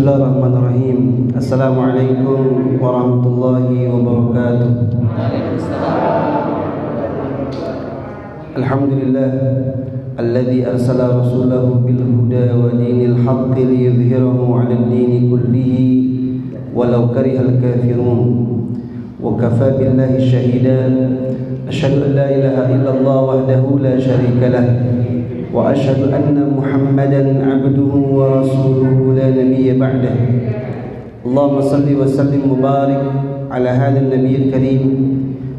Bismillahirrahmanirrahim. Assalamualaikum warahmatullahi wabarakatuh. Alhamdulillah alladzi arsala rasulahu bil huda wa dinil haqqi liyudhhirahu 'alal dini kullihi walau karihal kafirun. Wa kafa billahi shahida asyhadu an la ilaha illallah wahdahu la syarika lah wa asyhadu anna Muhammadan 'abduhu wa rasuluhu la nabiyya ba'dah. Allahumma salli wa sallim mubarak ala hadzal nabiyil karim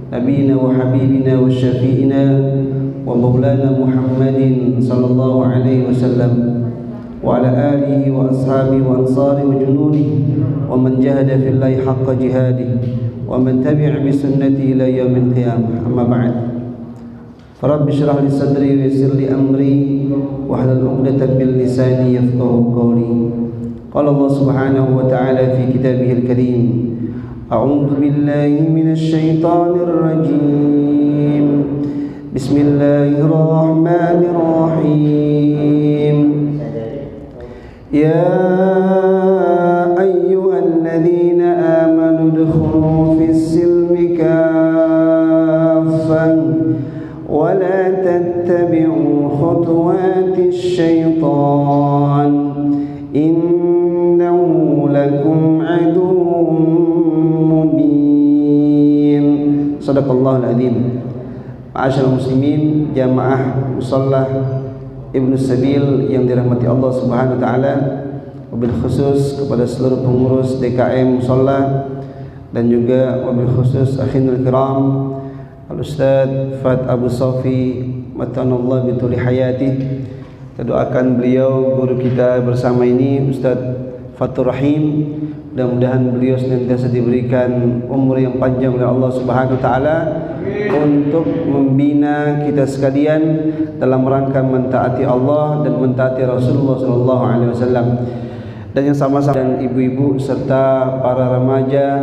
nabiyina wa habibina wa syafi'ina wa maulana Muhammadin sallallahu alaihi wasallam wa ala alihi wa ashabihi wa ansari wa junudi wa man jahada fillahi haqqa jihadi wa man tabi'a bi sunnati ila yaumil qiyamah. Amma ba'd. Rabbi shrah li sadri wa yassir li amri wahlul 'uqdatam min lisani yafqahu qawli. Qala Allah subhanahu wa ta'ala fi kitabihil karim, a'udzu billahi minasy syaithanir rajim. Bismillahirrahmanirrahim. Ya ayyuhalladzina amanu udkhulu fis silmi kaffatan ولا تتبعوا خطوات الشيطان إنه لكم عدو مبين. صدق الله العظيم. Ma'asyiral muslimin, jamaah musalla Ibnu Sabil yang dirahmati Allah Subhanahu wa taala, wabil khusus kepada seluruh pengurus DKM musalla dan juga wabil khusus akhinul kiram Al-Ustaz Fat Abu Sofi matanallah bituli hayati. Kita doakan beliau guru kita bersama ini Ustaz Fatur Rahim, mudah-mudahan beliau senantiasa diberikan umur yang panjang oleh Allah Subhanahu wa taala untuk membina kita sekalian dalam rangka mentaati Allah dan mentaati Rasulullah sallallahu alaihi wasallam. Dan yang sama-sama dan ibu-ibu serta para remaja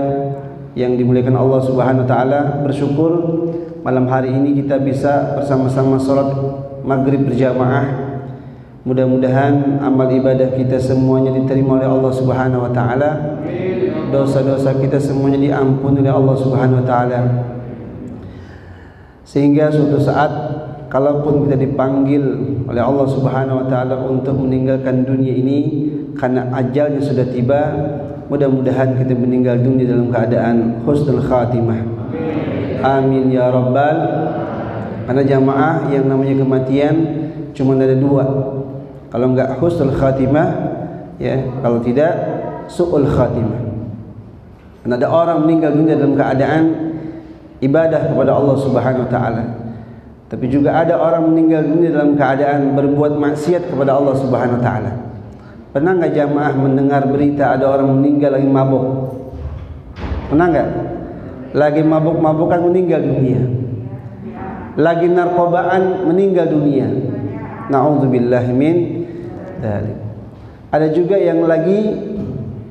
yang dimuliakan Allah Subhanahu wa taala, bersyukur malam hari ini kita bisa bersama-sama salat maghrib berjamaah. Mudah-mudahan amal ibadah kita semuanya diterima oleh Allah Subhanahu wa taala. Dosa-dosa kita semuanya diampuni oleh Allah Subhanahu wa taala. Sehingga suatu saat kalaupun kita dipanggil oleh Allah Subhanahu wa taala untuk meninggalkan dunia ini karena ajalnya sudah tiba, mudah-mudahan kita meninggal dunia dalam keadaan husnul khatimah. Amin ya rabbal. Karena jamaah yang namanya kematian cuma ada dua. Kalau enggak husnul khatimah, ya, kalau tidak su'ul khatimah. Dan ada orang meninggal dunia dalam keadaan ibadah kepada Allah Subhanahu wa taala. Tapi juga ada orang meninggal dunia dalam keadaan berbuat maksiat kepada Allah Subhanahu wa taala. Pernah enggak jamaah mendengar berita ada orang meninggal lagi mabuk? Pernah enggak? Lagi mabuk-mabukan meninggal dunia. Lagi narkobaan meninggal dunia. Na'udzubillahi min dzalik. Ada juga yang lagi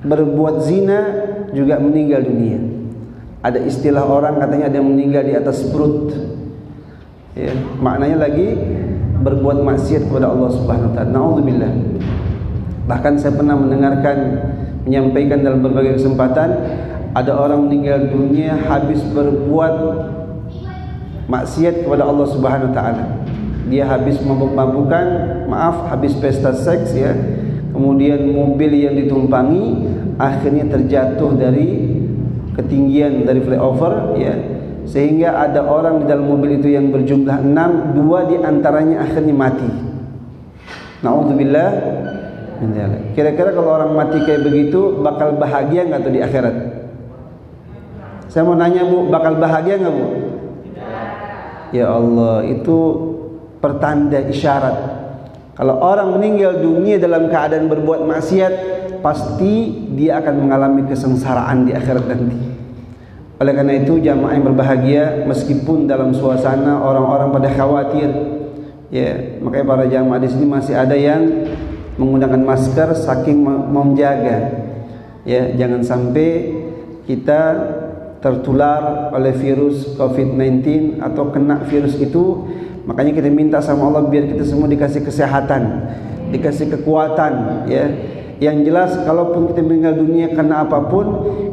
berbuat zina juga meninggal dunia. Ada istilah orang katanya ada yang meninggal di atas perut. Ya, maknanya lagi berbuat maksiat kepada Allah Subhanahu wa taala. Na'udzubillah. Bahkan saya pernah menyampaikan dalam berbagai kesempatan, ada orang meninggal dunia habis berbuat maksiat kepada Allah Subhanahu wa taala. Dia habis mabuk-mabukan, habis pesta seks, ya. Kemudian mobil yang ditumpangi akhirnya terjatuh dari ketinggian dari flyover, ya. Sehingga ada orang di dalam mobil itu yang berjumlah 6, 2 di antaranya akhirnya mati. Na'udzubillah. Kira-kira kalau orang mati kayak begitu bakal bahagia enggak tuh di akhirat? Saya mau nanya Bu, bakal bahagia enggak Bu? Ya Allah, itu pertanda isyarat. Kalau orang meninggal dunia dalam keadaan berbuat maksiat, pasti dia akan mengalami kesengsaraan di akhirat nanti. Oleh karena itu jamaah yang berbahagia, meskipun dalam suasana orang-orang pada khawatir, ya, makanya para jamaah di sini masih ada yang menggunakan masker saking menjaga, ya, jangan sampai kita tertular oleh virus COVID-19 atau kena virus itu. Makanya kita minta sama Allah biar kita semua dikasih kesehatan, dikasih kekuatan, ya. Yang jelas kalaupun kita meninggal dunia karena apapun,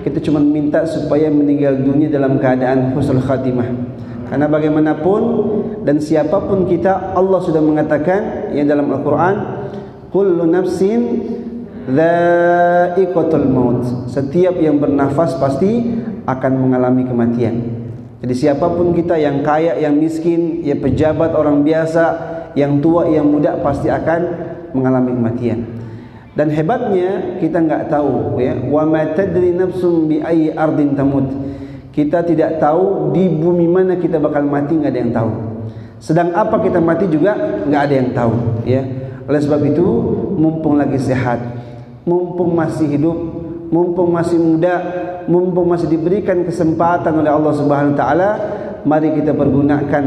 kita cuma minta supaya meninggal dunia dalam keadaan husnul khatimah. Karena bagaimanapun dan siapapun kita, Allah sudah mengatakan ya dalam Al-Quran, kullu nafsin dha'iqatul maut. Setiap yang bernafas pasti akan mengalami kematian. Jadi siapapun kita, yang kaya, yang miskin, ya pejabat, orang biasa, yang tua, yang muda, pasti akan mengalami kematian. Dan hebatnya kita enggak tahu ya, wa ma tadri nafsum bi ayyi ardin tamut. Kita tidak tahu di bumi mana kita bakal mati, enggak ada yang tahu. Sedang apa kita mati juga enggak ada yang tahu ya. Oleh sebab itu, mumpung lagi sehat, mumpung masih hidup, mumpung masih muda, mumpung masih diberikan kesempatan oleh Allah Subhanahu wa taala, mari kita pergunakan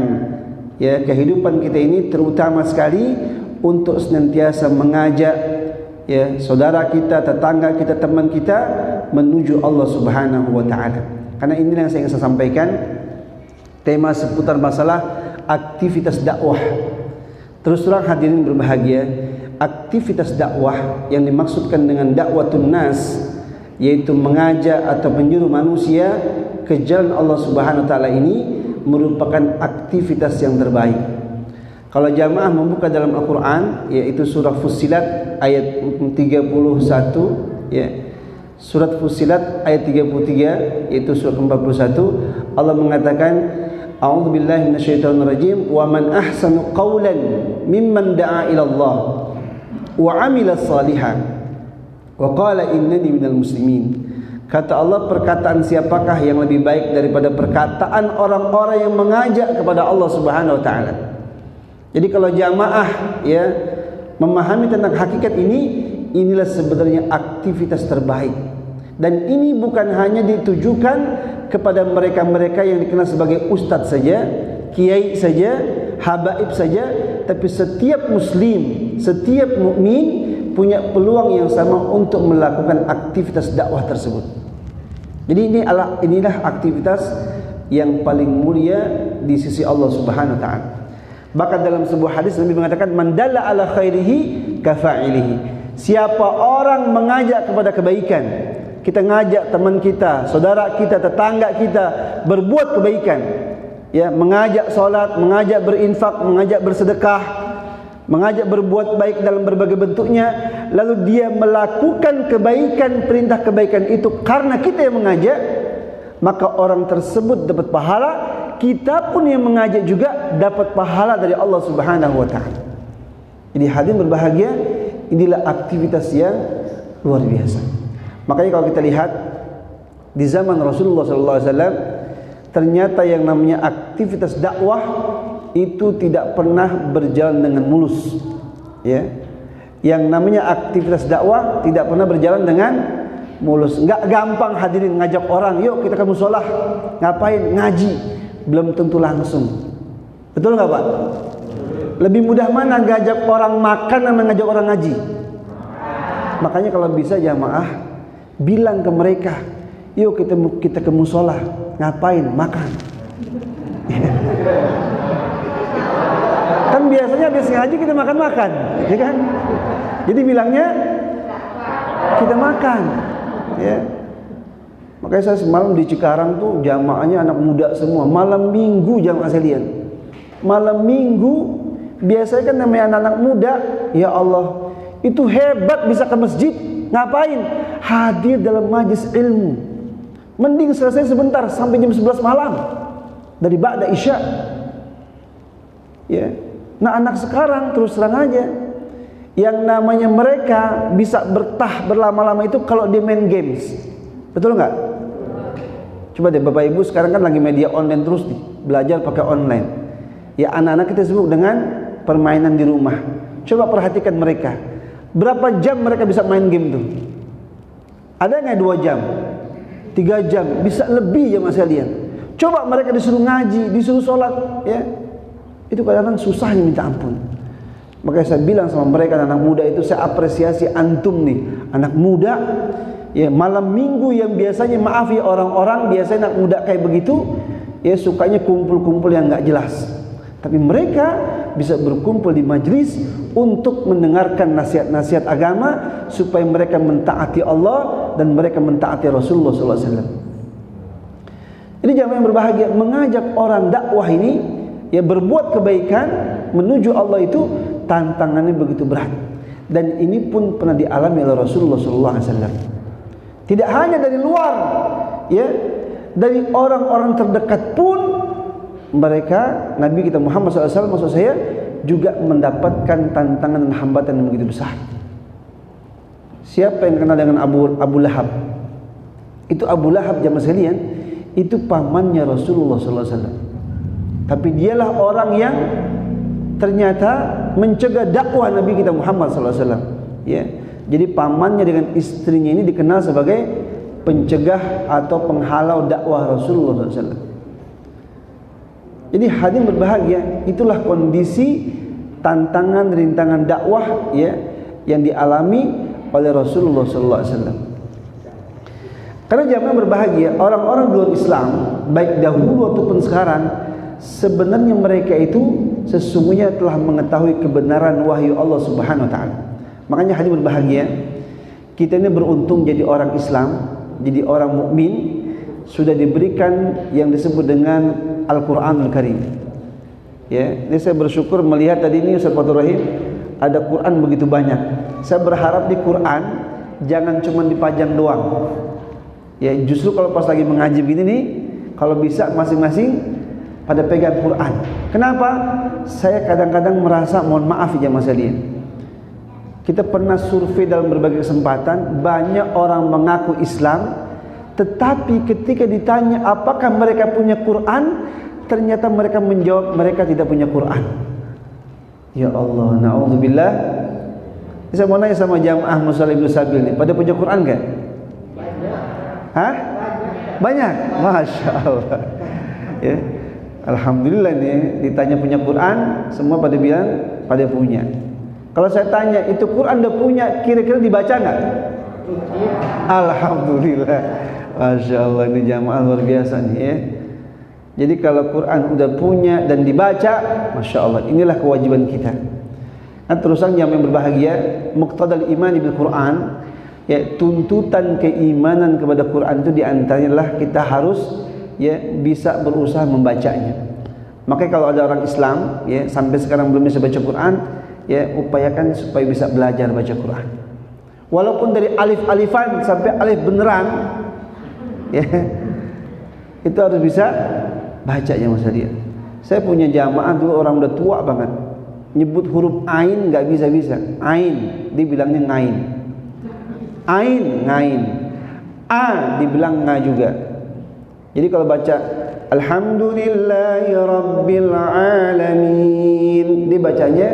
ya kehidupan kita ini terutama sekali untuk senantiasa mengajak ya saudara kita, tetangga kita, teman kita menuju Allah Subhanahu wa taala. Karena inilah yang saya ingin sampaikan, tema seputar masalah aktivitas dakwah. Terus terang hadirin berbahagia, aktivitas dakwah yang dimaksudkan dengan dakwatun nas, yaitu mengajak atau menyuruh manusia ke jalan Allah Subhanahu wa taala, ini merupakan aktivitas yang terbaik. Kalau jamaah membuka dalam Al-Quran, yaitu surah Fussilat ayat 31 ya. Surat Fussilat ayat 33, yaitu surah 41, Allah mengatakan, a'udzubillahi minasyaitonirrajim, wa man ahsanu qawlan mimman da'a ila Allah wa 'amila shalihan wa qala innani minal muslimin. Kata Allah, perkataan siapakah yang lebih baik daripada perkataan orang-orang yang mengajak kepada Allah Subhanahu wa taala. Jadi kalau jamaah ya memahami tentang hakikat ini, inilah sebenarnya aktivitas terbaik. Dan ini bukan hanya ditujukan kepada mereka-mereka yang dikenal sebagai ustadz saja, kiai saja, habaib saja, tapi setiap muslim, setiap mukmin punya peluang yang sama untuk melakukan aktivitas dakwah tersebut. Jadi inilah aktivitas yang paling mulia di sisi Allah Subhanahu wa taala. Bahkan dalam sebuah hadis Nabi mengatakan, man dalla ala khairihi kafa'ilihi. Siapa orang mengajak kepada kebaikan, kita ngajak teman kita, saudara kita, tetangga kita berbuat kebaikan, ya, mengajak salat, mengajak berinfak, mengajak bersedekah, mengajak berbuat baik dalam berbagai bentuknya, lalu dia melakukan kebaikan, perintah kebaikan itu karena kita yang mengajak, maka orang tersebut dapat pahala, kita pun yang mengajak juga dapat pahala dari Allah Subhanahu wa taala. Jadi hadirin berbahagia, inilah aktivitas yang luar biasa. Makanya kalau kita lihat di zaman Rasulullah SAW, ternyata yang namanya aktivitas dakwah itu tidak pernah berjalan dengan mulus. Ya, yang namanya aktivitas dakwah tidak pernah berjalan dengan mulus. Enggak gampang hadirin ngajak orang, yuk kita ke musholah, ngapain? Ngaji. Belum tentu langsung. Betul nggak Pak? Lebih mudah mana ngajak orang makan atau ngajak orang ngaji? Makanya kalau bisa jamaah bilang ke mereka, yuk kita ke musholah, ngapain? Makan. Kan biasanya habis ngaji kita makan-makan, ya kan? Jadi bilangnya kita makan, ya. Makanya saya semalam di Cikarang tuh jamaahnya anak muda semua. Malam minggu jamaah sekalian. Malam minggu biasanya kan namanya anak-anak muda, ya Allah, itu hebat bisa ke masjid. Ngapain? Hadir dalam majlis ilmu. Mending selesai sebentar sampai jam 11 malam dari ba'da isya. Ya. Nah, anak sekarang terus terang aja, yang namanya mereka bisa bertah berlama-lama itu kalau dia main games. Betul nggak? Coba deh Bapak Ibu, sekarang kan lagi media online terus nih, belajar pakai online. Ya, anak-anak kita sibuk dengan permainan di rumah. Coba perhatikan mereka, berapa jam mereka bisa main game tuh? Ada nggak 2 jam, 3 jam, bisa lebih ya mas kalian. Coba mereka disuruh ngaji, disuruh sholat, ya itu kadang-kadang susahnya minta ampun. Makanya saya bilang sama mereka, anak muda itu saya apresiasi antum nih, anak muda. Ya, malam minggu yang biasanya, maaf ya orang-orang biasanya anak muda kayak begitu, ya sukanya kumpul-kumpul yang nggak jelas. Tapi mereka bisa berkumpul di majlis untuk mendengarkan nasihat-nasihat agama supaya mereka mentaati Allah dan mereka mentaati Rasulullah SAW. Ini jamaah yang berbahagia, mengajak orang dakwah ini ya berbuat kebaikan menuju Allah itu tantangannya begitu berat, dan ini pun pernah dialami oleh Rasulullah SAW. Tidak hanya dari luar, ya, dari orang-orang terdekat pun mereka, Nabi kita Muhammad SAW maksud saya, juga mendapatkan tantangan dan hambatan yang begitu besar. Siapa yang kenal dengan Abu Lahab? Itu Abu Lahab jamaah sekalian, itu pamannya Rasulullah SAW. Tapi dialah orang yang ternyata mencegah dakwah Nabi kita Muhammad SAW. Ya, jadi pamannya dengan istrinya ini dikenal sebagai pencegah atau penghalau dakwah Rasulullah SAW. Jadi hadirin berbahagia, itulah kondisi tantangan rintangan dakwah ya yang dialami oleh Rasulullah SAW. Karena jamaah berbahagia, orang-orang di luar Islam baik dahulu ataupun sekarang, sebenarnya mereka itu sesungguhnya telah mengetahui kebenaran wahyu Allah Subhanahu wa taala. Makanya hadirin berbahagia, kita ini beruntung jadi orang Islam, jadi orang mukmin, sudah diberikan yang disebut dengan Al-Qur'anul Karim. Ya, ini saya bersyukur melihat tadi ini Ustaz Fathur Rahim ada Quran begitu banyak. Saya berharap di Quran jangan cuma dipajang doang. Ya, justru kalau pas lagi mengaji begini nih, kalau bisa masing-masing pada pegang Quran. Kenapa? Saya kadang-kadang merasa, mohon maaf ya Mas Ali, kita pernah survei dalam berbagai kesempatan, banyak orang mengaku Islam, tetapi ketika ditanya apakah mereka punya Quran, ternyata mereka menjawab mereka tidak punya Quran. Ya Allah, na'udzubillah. Saya mau nanya sama jamaah Muslim Sabil nih, pada punya Quran enggak? Hah? Banyak? Masya Allah. Ya. Alhamdulillah nih, ditanya punya Quran, semua pada bilang pada punya. Kalau saya tanya, itu Quran udah punya, kira-kira dibaca nggak? Alhamdulillah. Masya Allah, ini jamaah luar biasa nih ya. Jadi kalau Quran udah punya dan dibaca, Masya Allah, inilah kewajiban kita. Nah, terusan jamaah yang berbahagia, muqtadal iman bil Quran, ya, tuntutan keimanan kepada Quran itu diantaranya adalah kita harus ya bisa berusaha membacanya. Makanya kalau ada orang Islam ya sampai sekarang belum bisa baca Quran, ya upayakan supaya bisa belajar baca Quran. Walaupun dari alif-alifan sampai alif beneran, ya itu harus bisa baca ya Mas Hadiah. Saya punya jamaah dulu orang udah tua banget, nyebut huruf ain nggak bisa-bisa. Ain dibilangnya ngain. Ain ngain. A dibilang nga juga. Jadi kalau baca Alhamdulillahi Rabbil Alamin, dibacanya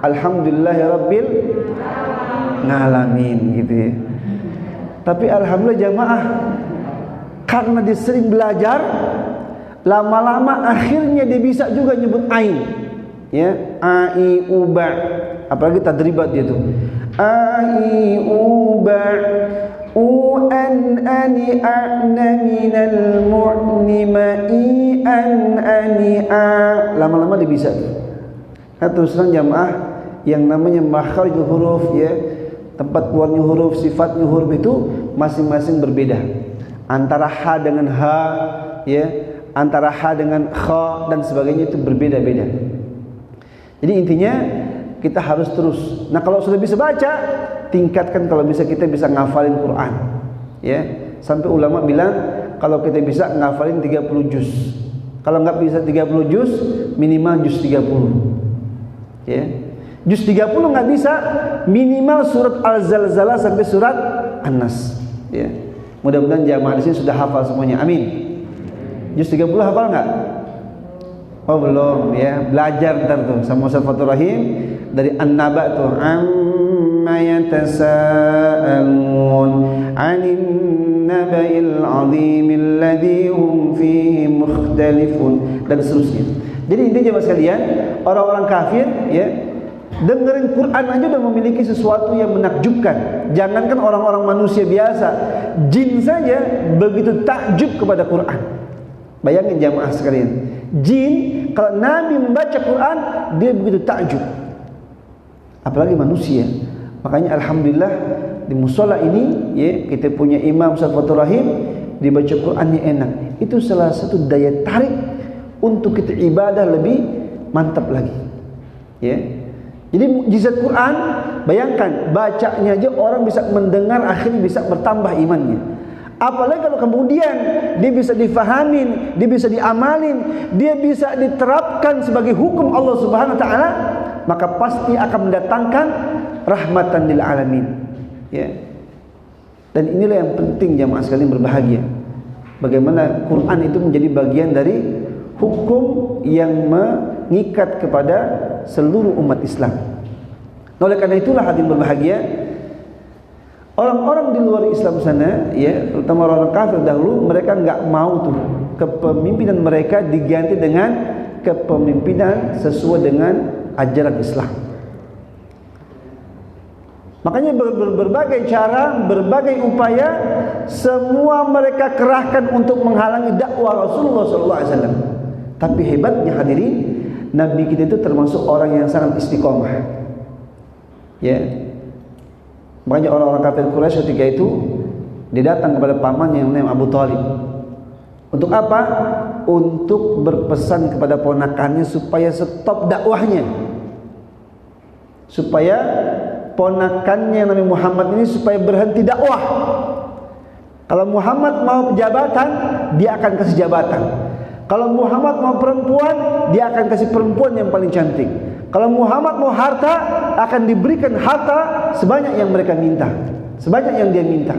Alhamdulillahi Rabbil Alamin gitu ya. Tapi Alhamdulillah jamaah, karena dia sering belajar, lama-lama akhirnya dia bisa juga nyebut ain. Ya, a i u ba. Apalagi tadribat dia tuh. A i u ba u an ani a'na minal mu'nima i an ani a. Lama-lama dia bisa tuh. Nah, terus terang jamaah, yang namanya makharijul huruf ya, tempat keluarnya huruf, sifatnya huruf itu masing-masing berbeda. Antara ha dengan ha ya, antara ha dengan kha dan sebagainya itu berbeda-beda. Jadi intinya kita harus terus. Nah, kalau sudah bisa baca, tingkatkan kalau bisa kita bisa ngafalin Quran. Ya, sampai ulama bilang kalau kita bisa ngafalin 30 juz. Kalau enggak bisa 30 juz, minimal juz 30. Ya. Juz 30 enggak bisa, minimal surat Al-Zalzalah sampai surat An-Nas. Ya. Mudah-mudahan jamaah di sini sudah hafal semuanya. Amin. Juz 30 hafal enggak? Oh belum ya, belajar ntar tuh sama Ustaz Fathur Rahim dari An-Naba tuh, amma yatasaalun 'anil naba'il 'azim alladzi hum fihi mukhtalifun dan seterusnya. Jadi intinya jemaah sekalian, orang-orang kafir ya dengerin Quran aja udah memiliki sesuatu yang menakjubkan. Jangankan orang-orang manusia biasa, jin saja begitu takjub kepada Quran. Bayangin jamaah sekalian, jin kalau Nabi membaca Quran dia begitu takjub, apalagi manusia. Makanya alhamdulillah di musola ini ya, kita punya Imam Safatul Rahim, dibaca Qurannya enak. Itu salah satu daya tarik untuk kita ibadah lebih mantap lagi ya. Jadi mukjizat Quran, bayangkan bacanya aja orang bisa mendengar, akhirnya bisa bertambah imannya. Apalagi kalau kemudian dia bisa difahamin, dia bisa diamalin, dia bisa diterapkan sebagai hukum Allah Subhanahu wa taala, maka pasti akan mendatangkan rahmatan lil alamin ya. Dan inilah yang penting jamaah sekalian berbahagia, bagaimana Quran itu menjadi bagian dari hukum yang mengikat kepada seluruh umat Islam. Oleh karena itulah hadirin berbahagia, orang-orang di luar Islam sana ya, terutama orang-orang kafir dahulu, mereka enggak mau tuh kepemimpinan mereka diganti dengan kepemimpinan sesuai dengan ajaran Islam. Makanya berbagai cara, berbagai upaya semua mereka kerahkan untuk menghalangi dakwah Rasulullah SAW. Tapi hebatnya hadirin, Nabi kita itu termasuk orang yang sangat istiqomah ya. Makanya orang-orang kafir Quraisy ketika itu dia datang kepada pamannya yang namanya Abu Thalib. Untuk apa? Untuk berpesan kepada ponakannya supaya stop dakwahnya, supaya ponakannya Nabi Muhammad ini supaya berhenti dakwah. Kalau Muhammad mau jabatan, dia akan kasih jabatan. Kalau Muhammad mau perempuan, dia akan kasih perempuan yang paling cantik. Kalau Muhammad mau harta, akan diberikan harta sebanyak yang mereka minta, sebanyak yang dia minta.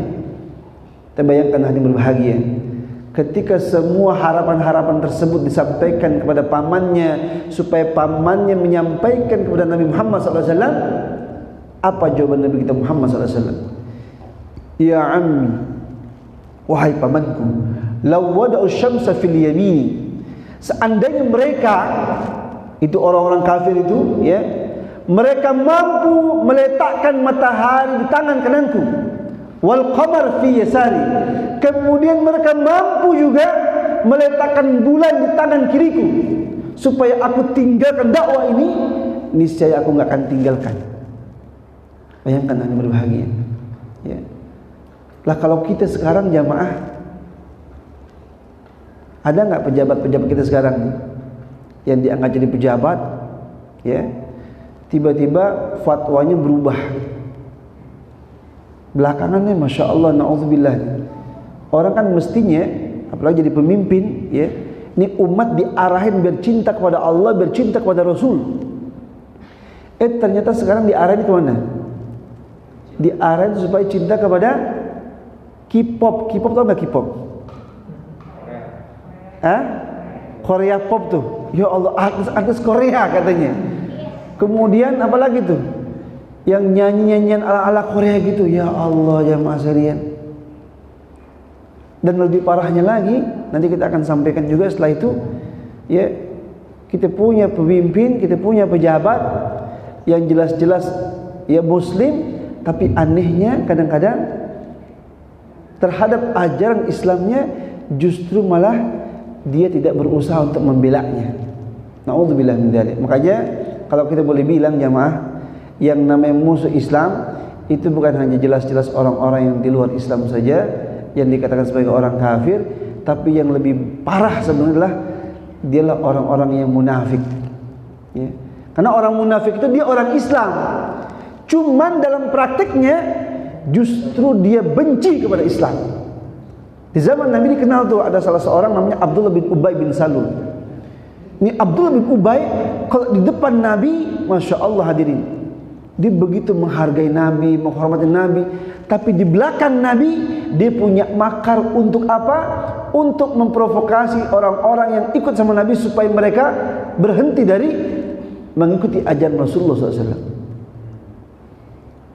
Kita bayangkan hati berbahagia ketika semua harapan-harapan tersebut disampaikan kepada pamannya, supaya pamannya menyampaikan kepada Nabi Muhammad SAW. Apa jawaban Nabi kita Muhammad SAW? Ya ammi, wahai pamanku, law wada'u syamsa fil yamini, seandainya mereka itu orang-orang kafir itu ya, mereka mampu meletakkan matahari di tangan kananku, wal qamar fi yasari, kemudian mereka mampu juga meletakkan bulan di tangan kiriku, supaya aku tinggalkan dakwah ini, niscaya aku enggak akan tinggalkan. Bayangkan hanya berbahagia ya. Lah kalau kita sekarang jamaah, ada enggak pejabat-pejabat kita sekarang yang diangkat jadi pejabat ya, tiba-tiba fatwanya berubah belakangannya, masya Allah, naudzubillah. Orang kan mestinya apalagi jadi pemimpin ya, ini umat diarahin biar cinta kepada Allah, biar cinta kepada Rasul. Ternyata sekarang diarahin ke mana? Diarahin supaya cinta kepada K-pop. K-pop tau gak K-pop? Korea pop tuh. Ya Allah, artis Korea katanya. Kemudian apalagi tuh? Yang nyanyi-nyanyian ala-ala Korea gitu. Ya Allah, ya Ma'asyarian. Dan lebih parahnya lagi, nanti kita akan sampaikan juga setelah itu ya, kita punya pemimpin, kita punya pejabat yang jelas-jelas ya muslim, tapi anehnya kadang-kadang terhadap ajaran Islamnya justru malah dia tidak berusaha untuk membelanya. Na'udzubillah min dzalik. Makanya kalau kita boleh bilang jamaah, yang namanya musuh Islam itu bukan hanya jelas-jelas orang-orang yang di luar Islam saja yang dikatakan sebagai orang kafir, tapi yang lebih parah sebenarnya adalah dialah orang-orang yang munafik ya. Karena orang munafik itu dia orang Islam, cuman dalam praktiknya justru dia benci kepada Islam. Di zaman Nabi dikenal tuh ada salah seorang namanya Abdullah bin Ubay bin Salul. Ini Abdullah bin Ubay kalau di depan Nabi, masya Allah hadirin, dia begitu menghargai Nabi, menghormati Nabi. Tapi di belakang Nabi dia punya makar untuk apa? Untuk memprovokasi orang-orang yang ikut sama Nabi supaya mereka berhenti dari mengikuti ajaran Rasulullah SAW.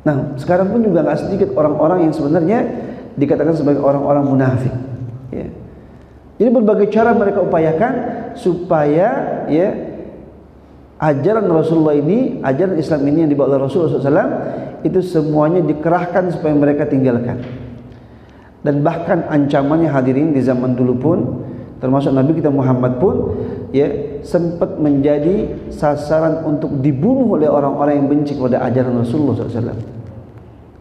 Nah, sekarang pun juga nggak sedikit orang-orang yang sebenarnya dikatakan sebagai orang-orang munafik. Ya. Jadi berbagai cara mereka upayakan supaya ya ajaran Rasulullah ini, ajaran Islam ini yang dibawa oleh Rasulullah SAW itu semuanya dikerahkan supaya mereka tinggalkan. Dan bahkan ancamannya hadirin di zaman dulu pun, termasuk Nabi kita Muhammad pun, ya sempat menjadi sasaran untuk dibunuh oleh orang-orang yang benci kepada ajaran Rasulullah SAW.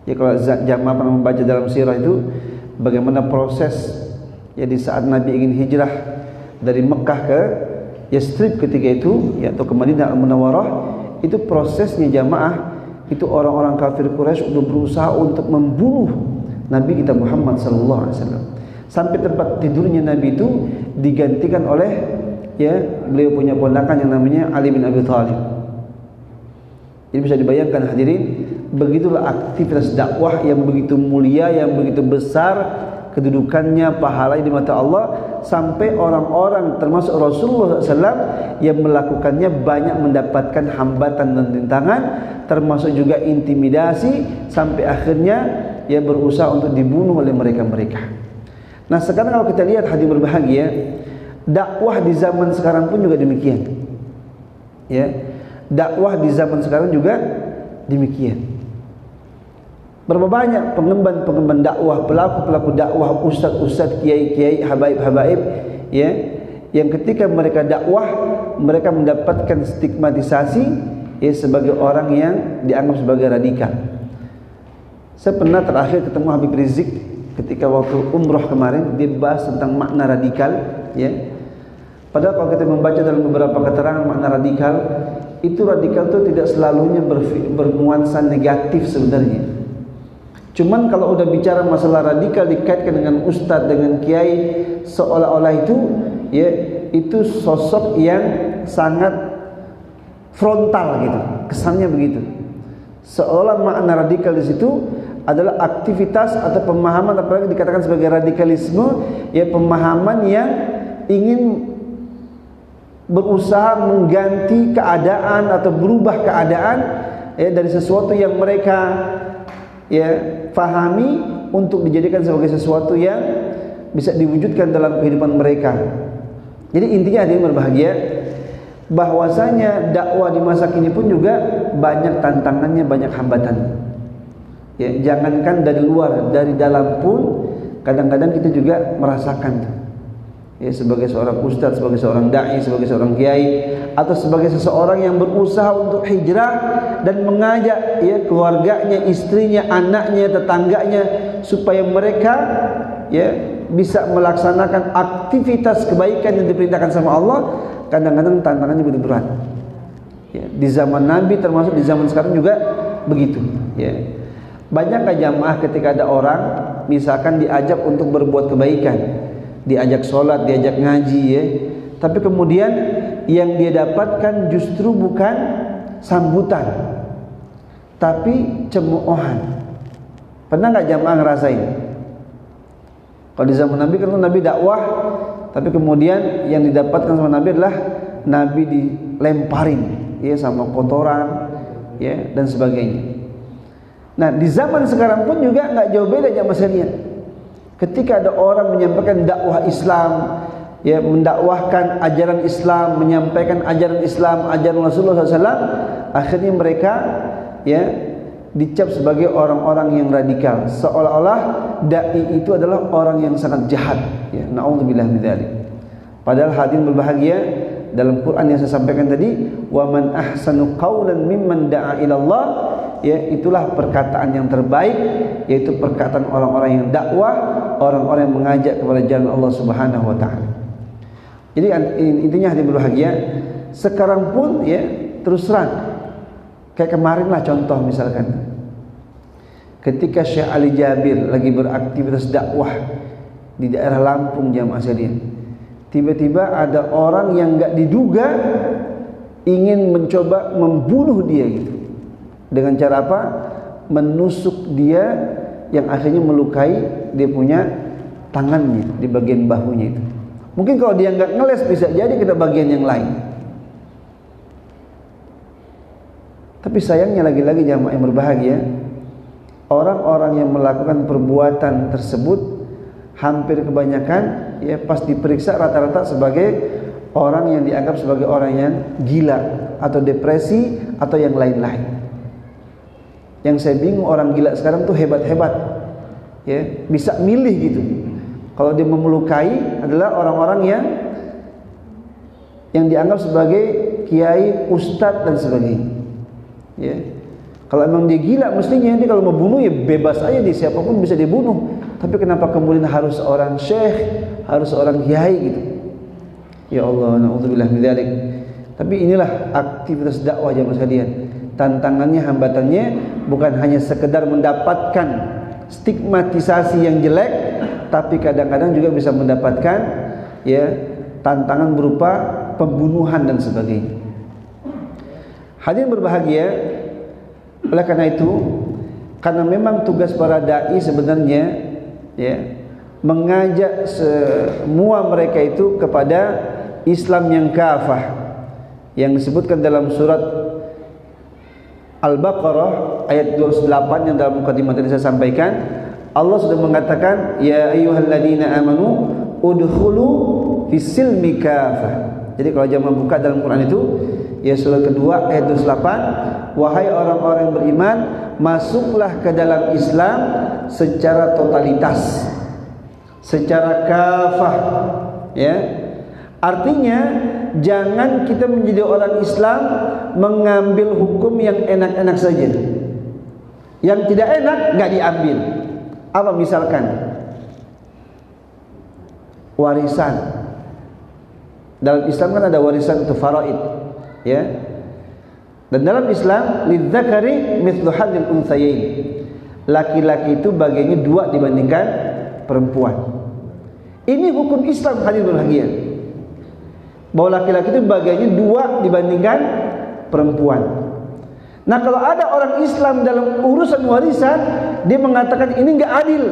Ya kalau jamaah pernah membaca dalam sirah itu bagaimana proses ya di saat Nabi ingin hijrah dari Mekah ke Yastrib ketika itu ya atau ke Madinah Al-Munawwarah, itu prosesnya jamaah itu orang-orang kafir Quraisy sudah berusaha untuk membunuh Nabi kita Muhammad sallallahu alaihi wasallam. Sampai tempat tidurnya Nabi itu digantikan oleh ya beliau punya ponakan yang namanya Ali bin Abi Thalib. Jadi bisa dibayangkan hadirin, begitulah aktivitas dakwah yang begitu mulia, yang begitu besar kedudukannya, pahalanya di mata Allah, sampai orang-orang termasuk Rasulullah SAW yang melakukannya banyak mendapatkan hambatan dan rintangan, termasuk juga intimidasi, sampai akhirnya ia berusaha untuk dibunuh oleh mereka-mereka. Nah sekarang kalau kita lihat hadirin berbahagia, dakwah di zaman sekarang pun juga demikian. Ya, dakwah di zaman sekarang juga demikian. Berapa banyak pengemban-pengemban dakwah, pelaku-pelaku dakwah, ustaz-ustaz, kiai-kiai, habaib-habaib ya, yang ketika mereka dakwah mereka mendapatkan stigmatisasi ya sebagai orang yang dianggap sebagai radikal. Saya pernah terakhir ketemu Habib Rizik ketika waktu umroh kemarin, dia bahas tentang makna radikal ya. Padahal kalau kita membaca dalam beberapa keterangan makna radikal, itu radikal itu tidak selalunya bernuansa negatif sebenarnya. Cuman kalau udah bicara masalah radikal dikaitkan dengan ustadz, dengan kiai, seolah-olah itu ya itu sosok yang sangat frontal gitu, kesannya begitu. Seolah makna radikal di situ adalah aktivitas atau pemahaman, apalagi dikatakan sebagai radikalisme, ya pemahaman yang ingin berusaha mengganti keadaan atau berubah keadaan ya dari sesuatu yang mereka ya fahami untuk dijadikan sebagai sesuatu yang bisa diwujudkan dalam kehidupan mereka. Jadi intinya hadirin berbahagia, bahwasanya dakwah di masa kini pun juga banyak tantangannya, banyak hambatannya. Ya, jangankan dari luar, dari dalam pun kadang-kadang kita juga merasakan. Ya, sebagai seorang ustadz, sebagai seorang dai, sebagai seorang kiai, atau sebagai seseorang yang berusaha untuk hijrah dan mengajak ya keluarganya, istrinya, anaknya, tetangganya supaya mereka ya bisa melaksanakan aktivitas kebaikan yang diperintahkan sama Allah, kadang-kadang tantangannya begitu berat. Ya, di zaman Nabi termasuk di zaman sekarang juga begitu. Ya. Banyakkah jamaah ketika ada orang misalkan diajak untuk berbuat kebaikan, diajak sholat, diajak ngaji ya, tapi kemudian yang dia dapatkan justru bukan sambutan tapi cemoohan. Pernah nggak jamaah ngerasain? Kalau di zaman Nabi kan Nabi dakwah, tapi kemudian yang didapatkan sama Nabi adalah Nabi dilemparin ya sama kotoran ya dan sebagainya. Nah di zaman sekarang pun juga nggak jauh beda jamaah sekalian. Ketika ada orang menyampaikan dakwah Islam, ya mendakwahkan ajaran Islam, menyampaikan ajaran Islam, ajaran Rasulullah SAW, akhirnya mereka ya dicap sebagai orang-orang yang radikal, seolah-olah dai itu adalah orang yang sangat jahat. Ya, naudzubillah min dzalik. Padahal hadirin berbahagia, dalam Quran yang saya sampaikan tadi, wa man ahsanu qaulan mimman da'a ila Allah, ya itulah perkataan yang terbaik, yaitu perkataan orang-orang yang dakwah, orang-orang yang mengajak kepada jalan Allah Subhanahu wa taala. Jadi intinya hadirin berbahagia, sekarang pun ya terus terang kayak kemarin lah contoh misalkan ketika Syekh Ali Jabir lagi beraktivitas dakwah di daerah Lampung jamaah sekalian, tiba-tiba ada orang yang enggak diduga ingin mencoba membunuh dia gitu. Dengan cara apa? Menusuk dia yang akhirnya melukai dia punya tangannya di bagian bahunya itu. Mungkin kalau dia nggak ngeles bisa jadi kena bagian yang lain. Tapi sayangnya lagi-lagi jamaah yang berbahagia, orang-orang yang melakukan perbuatan tersebut hampir kebanyakan ya pas diperiksa rata-rata sebagai orang yang dianggap sebagai orang yang gila atau depresi atau yang lain-lain. Yang saya bingung, orang gila sekarang tuh hebat-hebat ya, bisa milih gitu. Kalau dia memelukai adalah orang-orang yang yang dianggap sebagai kiai, ustadz dan sebagainya. Ya. Kalau memang dia gila, mestinya dia kalau mau bunuh ya bebas aja, dia siapapun bisa dibunuh. Tapi kenapa kemudian harus seorang syekh, harus seorang kiai gitu? Ya Allah, na'udzubillah min dzalik. Tapi inilah aktivitas dakwah jemaah sekalian. Tantangannya, hambatannya bukan hanya sekedar mendapatkan stigmatisasi yang jelek, tapi kadang-kadang juga bisa mendapatkan ya tantangan berupa pembunuhan dan sebagainya. Hadirin berbahagia, oleh karena itu, karena memang tugas para dai sebenarnya ya mengajak semua mereka itu kepada Islam yang kafah, yang disebutkan dalam surat Al-Baqarah ayat 28 yang dalam mukadimah tadi saya sampaikan. Allah sudah mengatakan, ya ayyuhalladzina amanu udkhulu fis-silmi kafah. Jadi kalau jamaah buka dalam Quran itu ya surat kedua ayat 28, wahai orang-orang yang beriman, masuklah ke dalam Islam secara totalitas, secara kafah, ya. Artinya jangan kita menjadi orang Islam mengambil hukum yang enak-enak saja. Yang tidak enak nggak diambil. Apa misalkan warisan. Dalam Islam kan ada warisan itu faraid, ya. Dan dalam Islam lidzakari mithlu hadzil unthayain. Laki-laki itu bagiannya 2 dibandingkan perempuan. Ini hukum Islam, hadirin berbahagia. Bahwa laki-laki itu bagiannya 2 dibandingkan perempuan. Nah, kalau ada orang Islam dalam urusan warisan, dia mengatakan ini enggak adil,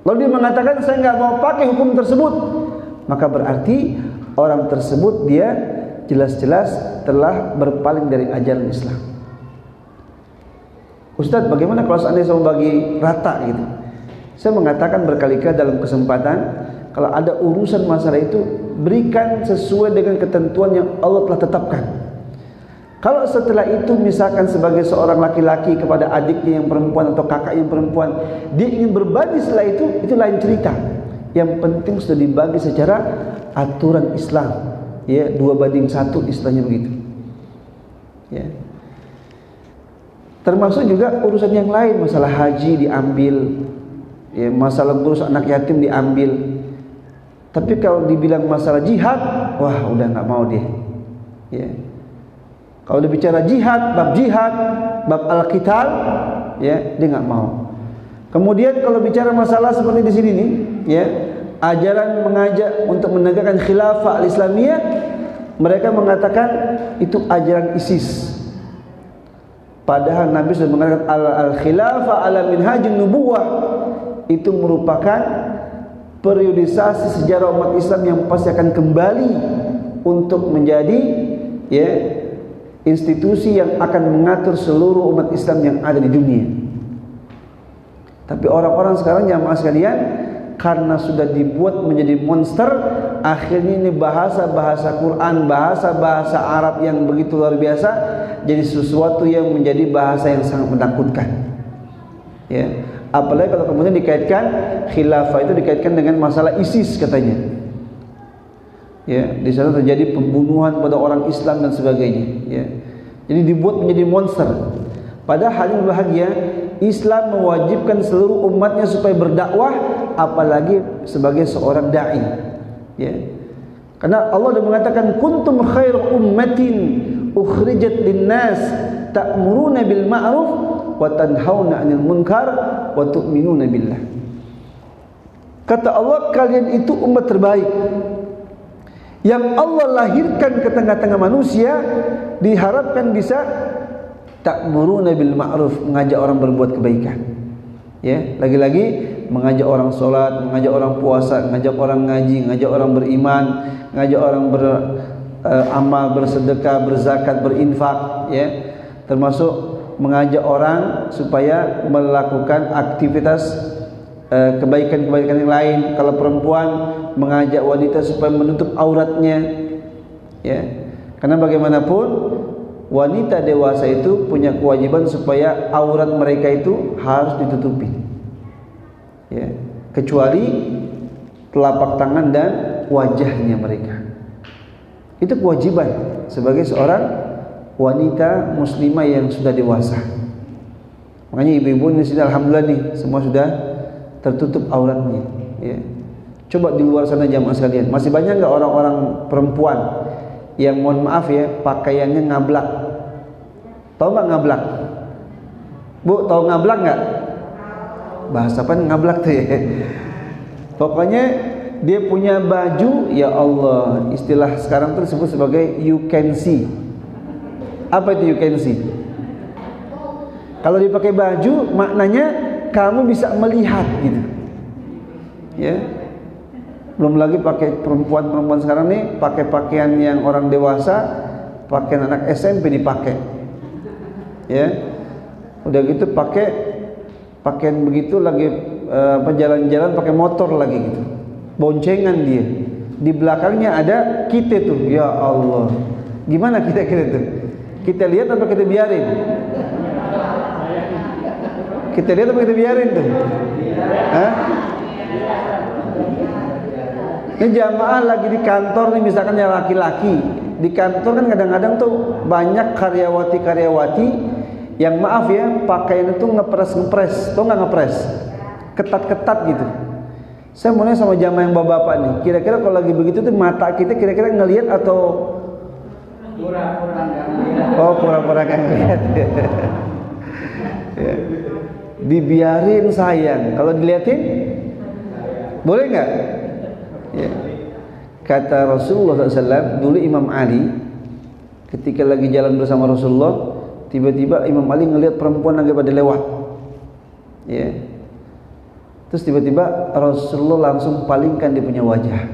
lalu dia mengatakan saya enggak mau pakai hukum tersebut, maka berarti orang tersebut dia jelas-jelas telah berpaling dari ajaran Islam. Ustadz, bagaimana kalau seandainya saya membagi rata gitu? Saya mengatakan berkali-kali dalam kesempatan, kalau ada urusan masalah itu, berikan sesuai dengan ketentuan yang Allah telah tetapkan. Kalau setelah itu misalkan sebagai seorang laki-laki kepada adiknya yang perempuan atau kakak yang perempuan, dia ingin berbagi setelah itu lain cerita. Yang penting sudah dibagi secara aturan Islam, ya, 2:1 istilahnya begitu, ya. Termasuk juga urusan yang lain, masalah haji diambil, ya, masalah ngurus anak yatim diambil. Tapi kalau dibilang masalah jihad, wah udah nggak mau dia, ya. Kalau dibicara jihad, bab al-qital, ya, dia nggak mau. Kemudian kalau bicara masalah seperti di sini nih, ya, ajaran mengajak untuk menegakkan khilafah al-Islamiyah, mereka mengatakan itu ajaran ISIS. Padahal Nabi sudah mengatakan al-khilafah ala minhajin nubuwah, itu merupakan periodisasi sejarah umat Islam yang pasti akan kembali untuk menjadi, ya, institusi yang akan mengatur seluruh umat Islam yang ada di dunia. Tapi orang-orang sekarang jamaah sekalian, karena sudah dibuat menjadi monster, akhirnya ini bahasa-bahasa Quran, bahasa-bahasa Arab yang begitu luar biasa, jadi sesuatu yang menjadi bahasa yang sangat menakutkan, ya. Apalagi kalau kemudian dikaitkan khilafah itu dikaitkan dengan masalah ISIS katanya, ya, di sana terjadi pembunuhan pada orang Islam dan sebagainya, ya. Jadi dibuat menjadi monster. Padahal yang bahagia, Islam mewajibkan seluruh umatnya supaya berdakwah, apalagi sebagai seorang dai, ya. Karena Allah sudah mengatakan kuntum khair ummatin ukhrijat linnas ta'muruna bil ma'ruf wa tanhauna 'anil munkar wa tu'minuna billah. Kata Allah, kalian itu umat terbaik yang Allah lahirkan ke tengah-tengah manusia, diharapkan bisa ta'muruna bil ma'ruf, mengajak orang berbuat kebaikan, ya. Lagi-lagi mengajak orang sholat, mengajak orang puasa, mengajak orang ngaji, mengajak orang beriman, mengajak orang beramal, bersedekah, berzakat, berinfak, ya. Termasuk mengajak orang supaya melakukan aktivitas kebaikan-kebaikan yang lain. Kalau perempuan, mengajak wanita supaya menutup auratnya, ya. Karena bagaimanapun wanita dewasa itu punya kewajiban supaya aurat mereka itu harus ditutupi, ya, kecuali telapak tangan dan wajahnya mereka. Itu kewajiban sebagai seorang wanita muslimah yang sudah dewasa. Makanya ibu-ibu di sini alhamdulillah nih semua sudah tertutup auratnya. Ya. Coba di luar sana jamaah sekalian, masih banyak nggak orang-orang perempuan yang mohon maaf ya pakaiannya ngablak? Tahu nggak ngablak? Bu, tahu ngablak nggak? Bahasa apa ngablak tuh ya? Pokoknya dia punya baju, ya Allah, istilah sekarang itu disebut sebagai you can see. Apa itu you can see? Kalau dipakai baju, maknanya kamu bisa melihat gitu. Ya. Belum lagi pakai perempuan sekarang nih pakai pakaian yang orang dewasa, pakaian anak SMP dipakai. Ya. Udah gitu pakai pakaian begitu lagi jalan-jalan pakai motor lagi gitu. Boncengan dia. Di belakangnya ada kita tuh. Ya Allah. Gimana kita tuh? Kita lihat apa kita biarin? Kita lihat apa kita biarin tuh? Hah? Ini jamaah lagi di kantor nih, misalkan yang laki-laki. Di kantor kan kadang-kadang tuh banyak karyawati-karyawati yang maaf ya, pakaian itu ngepres. Tau nggak ngepres? Ketat-ketat gitu. Saya mau nanya sama jamaah yang bapak-bapak nih, kira-kira kalau lagi begitu tuh mata kita kira-kira ngelihat atau pura-pura nggak ngelihat? Ya. Dibiarin sayang. Kalau dilihatin boleh nggak? Ya. Kata Rasulullah SAW, dulu Imam Ali ketika lagi jalan bersama Rasulullah, tiba-tiba Imam Ali ngelihat perempuan lagi pada lewat. Ya. Terus tiba-tiba Rasulullah langsung palingkan dia punya wajah.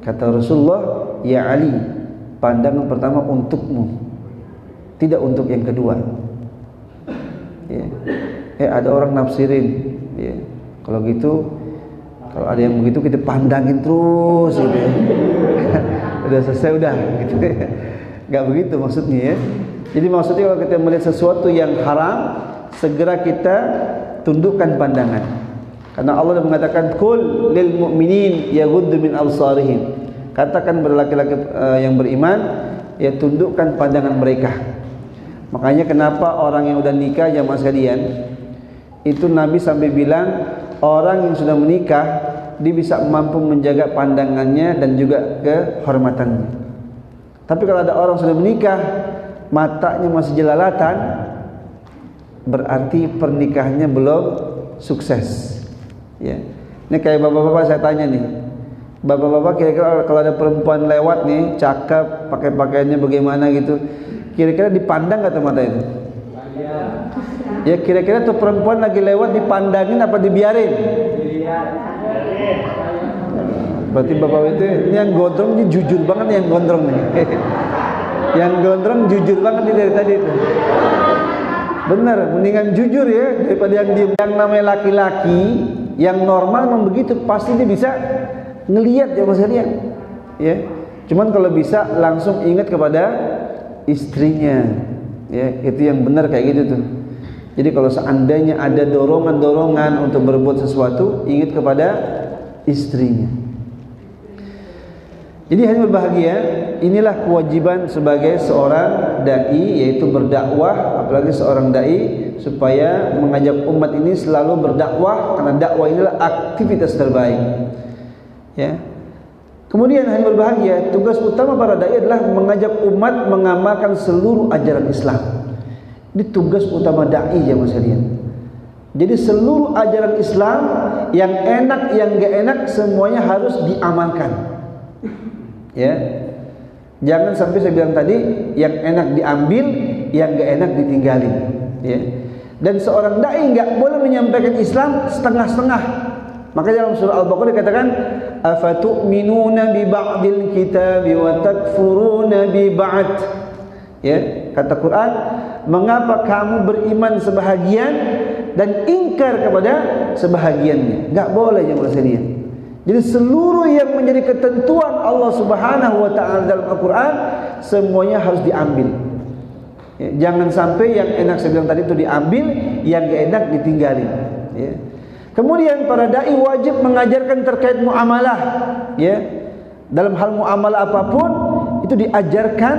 Kata Rasulullah, ya Ali, pandangan pertama untukmu, tidak untuk yang kedua. Ya. Ada orang nafsirin. Ya. Kalau gitu, kalau ada yang begitu kita pandangin terus gitu ya. Udah selesai udah gitu ya. Gak begitu maksudnya ya. Jadi maksudnya kalau kita melihat sesuatu yang haram, segera kita tundukkan pandangan. Karena Allah mengatakan qul lil mu'minin yaghuddu min absarihim. Katakan kepada laki-laki yang beriman, ya tundukkan pandangan mereka. Makanya kenapa orang yang udah nikah jamaah sekalian, itu Nabi sampai bilang orang yang sudah menikah dia bisa mampu menjaga pandangannya dan juga kehormatannya. Tapi kalau ada orang sudah menikah matanya masih jelalatan, berarti pernikahannya belum sukses. Ya. Ini kayak bapak-bapak saya tanya nih, bapak-bapak kira-kira kalau ada perempuan lewat nih, cakep, pakai pakaiannya bagaimana gitu, kira-kira dipandang nggak tuh mata itu? Ya kira-kira tuh perempuan lagi lewat dipandangin apa dibiarin? Berarti bapak itu ini yang gondrong ini jujur banget yang gondrong nih. Yang gondrong jujur banget nih dari tadi itu. Bener, mendingan jujur ya daripada yang diem. Yang namanya laki-laki yang normal memang begitu, pasti dia bisa ngelihat ya mas kalian. Ya, cuman kalau bisa langsung ingat kepada istrinya. Ya, itu yang benar kayak gitu tuh. Jadi kalau seandainya ada dorongan-dorongan untuk berbuat sesuatu, ingat kepada istrinya. Jadi hanya berbahagia, inilah kewajiban sebagai seorang dai, yaitu berdakwah, apalagi seorang dai, supaya mengajak umat ini selalu berdakwah, karena dakwah inilah aktivitas terbaik. Ya. Kemudian hanya berbahagia, tugas utama para dai adalah mengajak umat mengamalkan seluruh ajaran Islam. Ini tugas utama dai ya mas kalian. Jadi seluruh ajaran Islam yang enak yang gak enak semuanya harus diamalkan. Ya, jangan sampai saya bilang tadi yang enak diambil, yang gak enak ditinggalin. Ya, dan seorang dai gak boleh menyampaikan Islam setengah-setengah. Maka dalam surah Al-Baqarah dikatakan, afatu'minuna bi ba'dil kitabi wa takfuruna bi ba'd. Ya, kata Quran, mengapa kamu beriman sebahagian dan ingkar kepada sebahagiannya? Enggak boleh yang bersedia. Jadi seluruh yang menjadi ketentuan Allah Subhanahu wa taala dalam Al-Qur'an semuanya harus diambil. Ya, jangan sampai yang enak saya bilang tadi itu diambil, yang enggak enak ditinggalin. Ya. Kemudian para dai wajib mengajarkan terkait muamalah, ya. dalam hal muamalah apapun itu diajarkan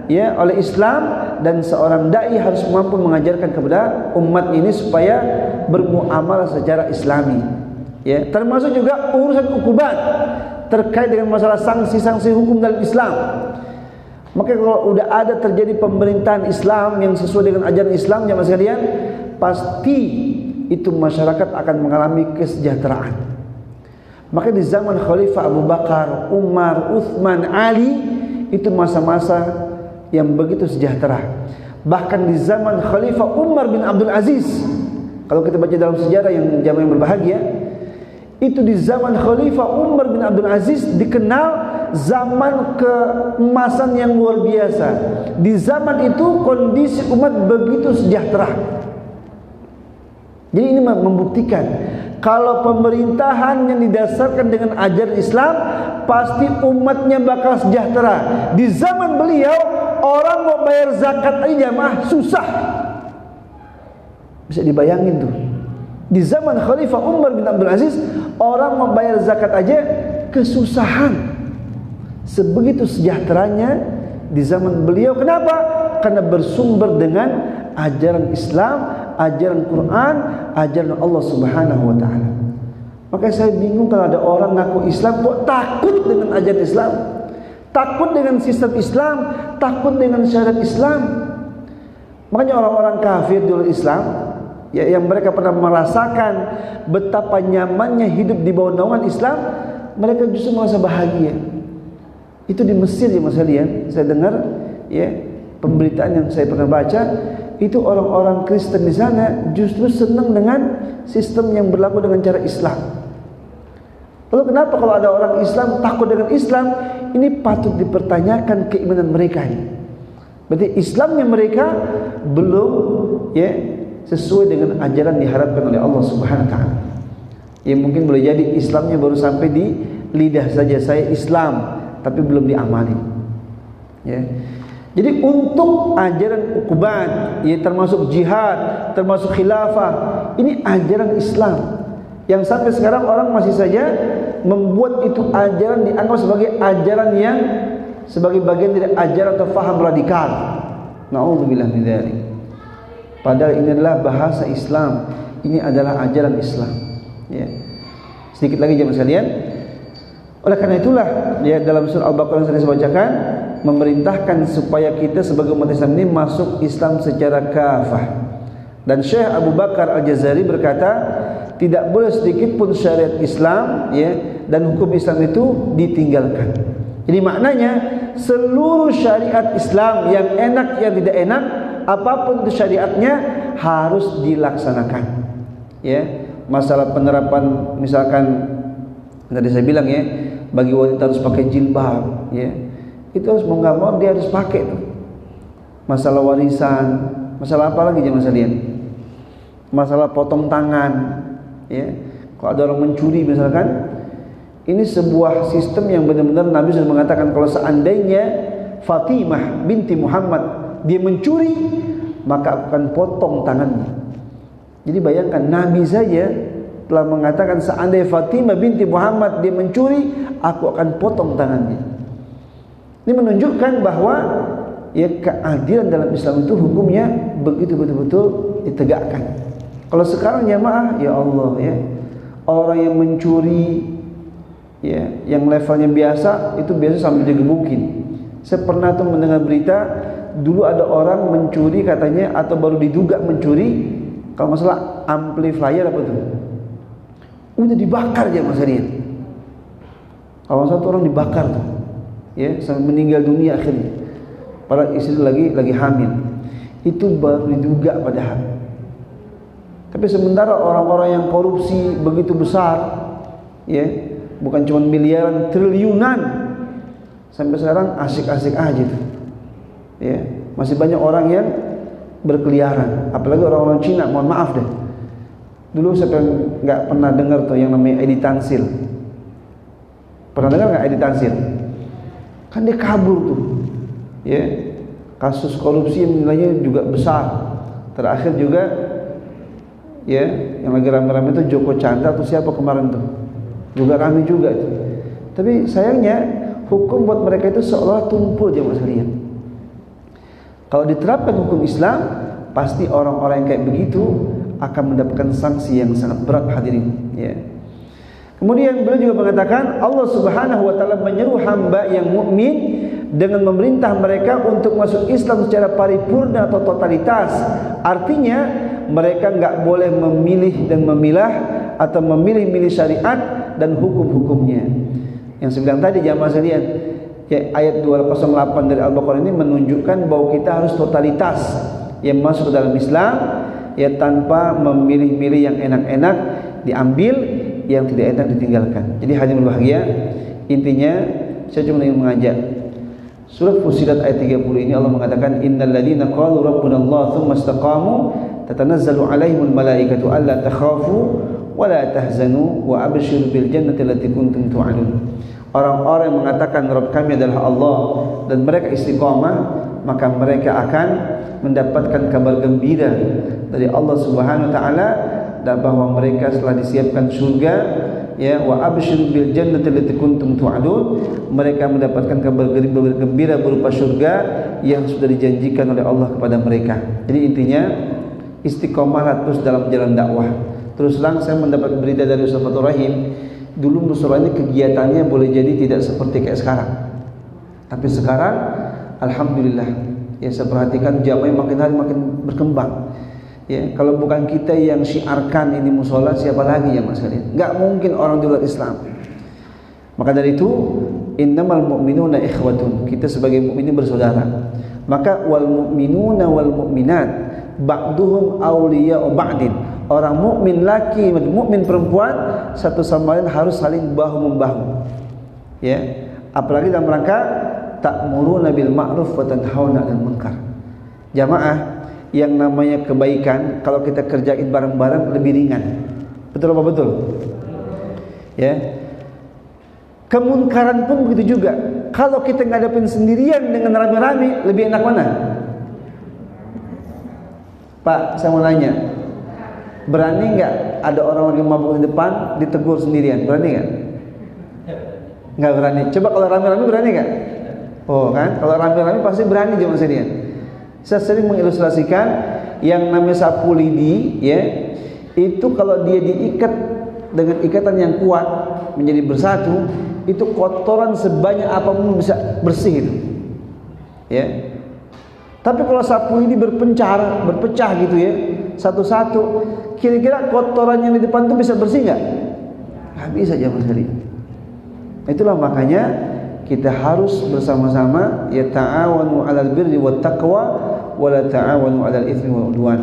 ya oleh Islam, dan seorang dai harus mampu mengajarkan kepada umat ini supaya bermuamalah secara Islami. Ya, termasuk juga urusan ukubat terkait dengan masalah sanksi-sanksi hukum dalam Islam. Maka kalau udah ada terjadi pemerintahan Islam yang sesuai dengan ajaran Islam, jemaah sekalian, pasti itu masyarakat akan mengalami kesejahteraan. Maka di zaman Khalifah Abu Bakar, Umar, Uthman, Ali, itu masa-masa yang begitu sejahtera. Bahkan di zaman Khalifah Umar bin Abdul Aziz, kalau kita baca dalam sejarah yang zaman yang berbahagia, itu di zaman Khalifah Umar bin Abdul Aziz dikenal zaman keemasan yang luar biasa. Di zaman itu kondisi umat begitu sejahtera. Jadi ini membuktikan kalau pemerintahan yang didasarkan dengan ajaran Islam, pasti umatnya bakal sejahtera. Di zaman beliau, orang mau bayar zakat aja jamaah susah. Bisa dibayangin tuh. Di zaman Khalifah Umar bin Abdul Aziz, orang mau bayar zakat aja kesusahan. Sebegitu sejahteranya di zaman beliau. Kenapa? Karena bersumber dengan ajaran Islam, ajaran Quran, ajaran Allah Subhanahu wa taala. Maka saya bingung kalau ada orang ngaku Islam kok takut dengan ajaran Islam, takut dengan sistem Islam, takut dengan syariat Islam. Makanya orang-orang kafir di luar Islam, ya, yang mereka pernah merasakan betapa nyamannya hidup di bawah naungan Islam, mereka justru merasa bahagia. Itu di Mesir ya Mas Alian, saya dengar ya pemberitaan yang saya pernah baca, itu orang-orang Kristen di sana justru senang dengan sistem yang berlaku dengan cara Islam. Lalu kenapa kalau ada orang Islam takut dengan Islam? Ini patut dipertanyakan keimanan mereka ini. Berarti Islamnya mereka belum ya sesuai dengan ajaran diharapkan oleh Allah Subhanahu wa taala. Ya mungkin boleh jadi Islamnya baru sampai di lidah saja, saya Islam, tapi belum diamali. Ya. Jadi untuk ajaran ukubat, ya termasuk jihad, termasuk khilafah, ini ajaran Islam yang sampai sekarang orang masih saja membuat itu ajaran dianggap sebagai ajaran yang sebagai bagian dari ajaran atau faham radikal. Na'udzubillah min dzalik. Padahal ini adalah bahasa Islam, ini adalah ajaran Islam. Ya. Sedikit lagi jemaah sekalian. Oleh karena itulah ya dalam surah Al-Baqarah yang saya bacakan memerintahkan supaya kita sebagai umat Islam ini masuk Islam secara kafah. Dan Syekh Abu Bakar Al-Jazari berkata, tidak boleh sedikit pun syariat Islam ya dan hukum Islam itu ditinggalkan. Jadi maknanya seluruh syariat Islam yang enak yang tidak enak, apapun itu syariatnya harus dilaksanakan. Ya, masalah penerapan misalkan tadi saya bilang ya, bagi wanita harus pakai jilbab, ya. Itu harus mau nggak mau dia harus pakai tuh. Masalah warisan, masalah apa lagi jemaah sekalian? Masalah potong tangan, ya. Kalau ada orang mencuri misalkan, ini sebuah sistem yang benar-benar Nabi sudah mengatakan kalau seandainya Fatimah binti Muhammad dia mencuri, maka akan potong tangannya. Jadi bayangkan Nabi saja telah mengatakan seandainya Fatimah binti Muhammad dia mencuri, aku akan potong tangannya. Ini menunjukkan bahwa ya keadilan dalam Islam itu hukumnya begitu betul-betul ditegakkan. Kalau sekarang jamaah ya Allah ya, orang yang mencuri ya yang levelnya biasa itu biasa sampai digebukin. Saya pernah tuh mendengar berita dulu ada orang mencuri katanya atau baru diduga mencuri kalau masalah amplifier apa tuh udah dibakar aja Mas Rian. Kalau satu orang dibakar tuh, ya sampai meninggal dunia akhirnya. Padahal istri lagi hamil. Itu baru diduga padahal. Tapi sementara orang-orang yang korupsi begitu besar, ya bukan cuma miliaran, triliunan, sampai sekarang asik-asik aja tuh. Ya masih banyak orang yang berkeliaran. Apalagi orang-orang Cina, mohon maaf deh. Dulu saya nggak pernah dengar tuh yang namanya Edi Tansil. Pernah dengar nggak Edi Tansil? Kan dia kabur tuh, ya kasus korupsi yang nilainya juga besar. Terakhir juga, ya yang lagi rame-rame itu Joko Chandra atau siapa kemarin tuh, juga rame juga tuh. Tapi sayangnya hukum buat mereka itu seolah tumpul jemaah sekalian. Kalau diterapkan hukum Islam, pasti orang-orang yang kayak begitu akan mendapatkan sanksi yang sangat berat hadirin, ya. Kemudian beliau juga mengatakan Allah Subhanahu wa taala menyeru hamba yang mukmin dengan memerintah mereka untuk masuk Islam secara paripurna atau totalitas. Artinya mereka enggak boleh memilih dan memilah atau memilih-milih syariat dan hukum-hukumnya. Yang saya bilang tadi jamaah sekalian, ya, ayat 208 dari Al-Baqarah ini menunjukkan bahwa kita harus totalitas yang masuk ke dalam Islam, ya, tanpa memilih-milih yang enak-enak diambil, yang tidak enak ditinggalkan. Jadi hadirin berbahagia, intinya saya cuma ingin mengajak. Surat Fussilat ayat 30 ini Allah mengatakan innal ladzina qalu rabbuna Allah tsumma istaqamu tatanazzalu alaihimul malaikatu alla takhafu wa la tahzanu wa abshiru bil jannati allati kuntum tu'adun. Orang-orang yang mengatakan Rabb kami adalah Allah dan mereka istiqamah, maka mereka akan mendapatkan kabar gembira dari Allah Subhanahu wa taala dan bahwa mereka telah disiapkan surga, ya, wa abshiru bil jannati allati kuntum tu'adun. Mereka mendapatkan kabar gembira berupa surga yang sudah dijanjikan oleh Allah kepada mereka. Jadi intinya istiqomahlah terus dalam jalan dakwah. Terus terang saya mendapat berita dari Ustaz Fathur Rahim, dulu musola ini kegiatannya boleh jadi tidak seperti kayak sekarang. Tapi sekarang alhamdulillah, ya, saya perhatikan jamaah makin hari makin berkembang. Ya, kalau bukan kita yang syiarkan ini musola, siapa lagi ya Mas kalian? Enggak mungkin orang di luar Islam. Maka dari itu, innamal mu'minuna ikhwatun. Kita sebagai mukminin bersaudara. Maka wal mu'minuna wal mu'minat ba'duhum awliya'u ba'din. Orang mukmin laki dan mukmin perempuan satu sama lain harus saling bahu membahu. Ya, apalagi dalam rangka ta'muruna bil ma'ruf wa tanhauna 'anil munkar. Jamaah, yang namanya kebaikan kalau kita kerjain bareng-bareng lebih ringan. Betul apa betul? Ya. Kemunkaran pun begitu juga. Kalau kita ngadepin sendirian dengan rame-rame, lebih enak mana? Pak, saya mau nanya. Berani enggak ada orang lagi mabuk di depan ditegur sendirian? Berani enggak? Enggak berani. Coba kalau rame-rame berani enggak? Oh kan, kalau rame-rame pasti berani jemaah sekalian. Saya sering mengilustrasikan yang namanya sapu lidi, ya, itu kalau dia diikat dengan ikatan yang kuat menjadi bersatu, itu kotoran sebanyak apapun bisa bersih itu, ya. Tapi kalau sapu lidi berpecah gitu ya, satu-satu, kira-kira kotoran yang di depan itu bisa bersih nggak? Nggak bisa jemaah sekalian. Itulah makanya kita harus bersama-sama, ya, ta'awanu 'alal birri wat taqwa wala ta'awanu 'alal itsmi wal 'udwan.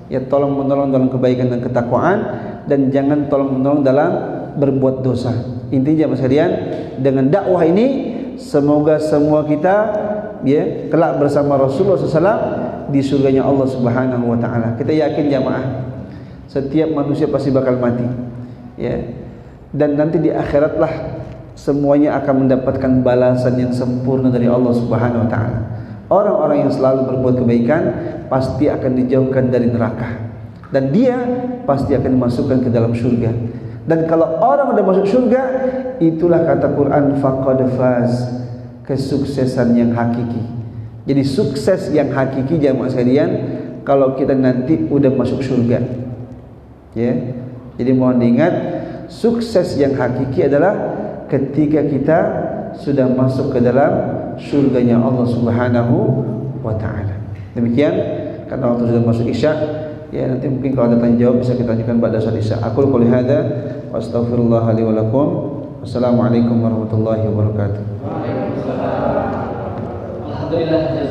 Ya, tolong menolong dalam kebaikan dan ketakwaan, dan jangan tolong menolong dalam berbuat dosa. Intinya Mas sekalian, dengan dakwah ini semoga semua kita, ya, kelak bersama Rasulullah SAW di surganya Allah Subhanahu wa taala. Kita yakin jamaah, setiap manusia pasti bakal mati, ya. Dan nanti di akhiratlah semuanya akan mendapatkan balasan yang sempurna dari Allah Subhanahu wa taala. Orang-orang yang selalu berbuat kebaikan pasti akan dijauhkan dari neraka, dan dia pasti akan dimasukkan ke dalam surga. Dan kalau orang sudah masuk surga, itulah kata Quran faqad faz, kesuksesan yang hakiki. Jadi sukses yang hakiki jamaah sekalian kalau kita nanti udah masuk surga, ya. Jadi mohon diingat, sukses yang hakiki adalah ketika kita sudah masuk ke dalam surganya Allah Subhanahu wa taala. Demikian, karena waktu sudah masuk Isya, ya, nanti mungkin kalau ada tanya jawab bisa kita lanjutkan pada saat Isya. Aku qouli hadza wa astaghfirullah li wa lakum. Wassalamualaikum warahmatullahi wabarakatuh. Waalaikumsalam. Alhamdulillah.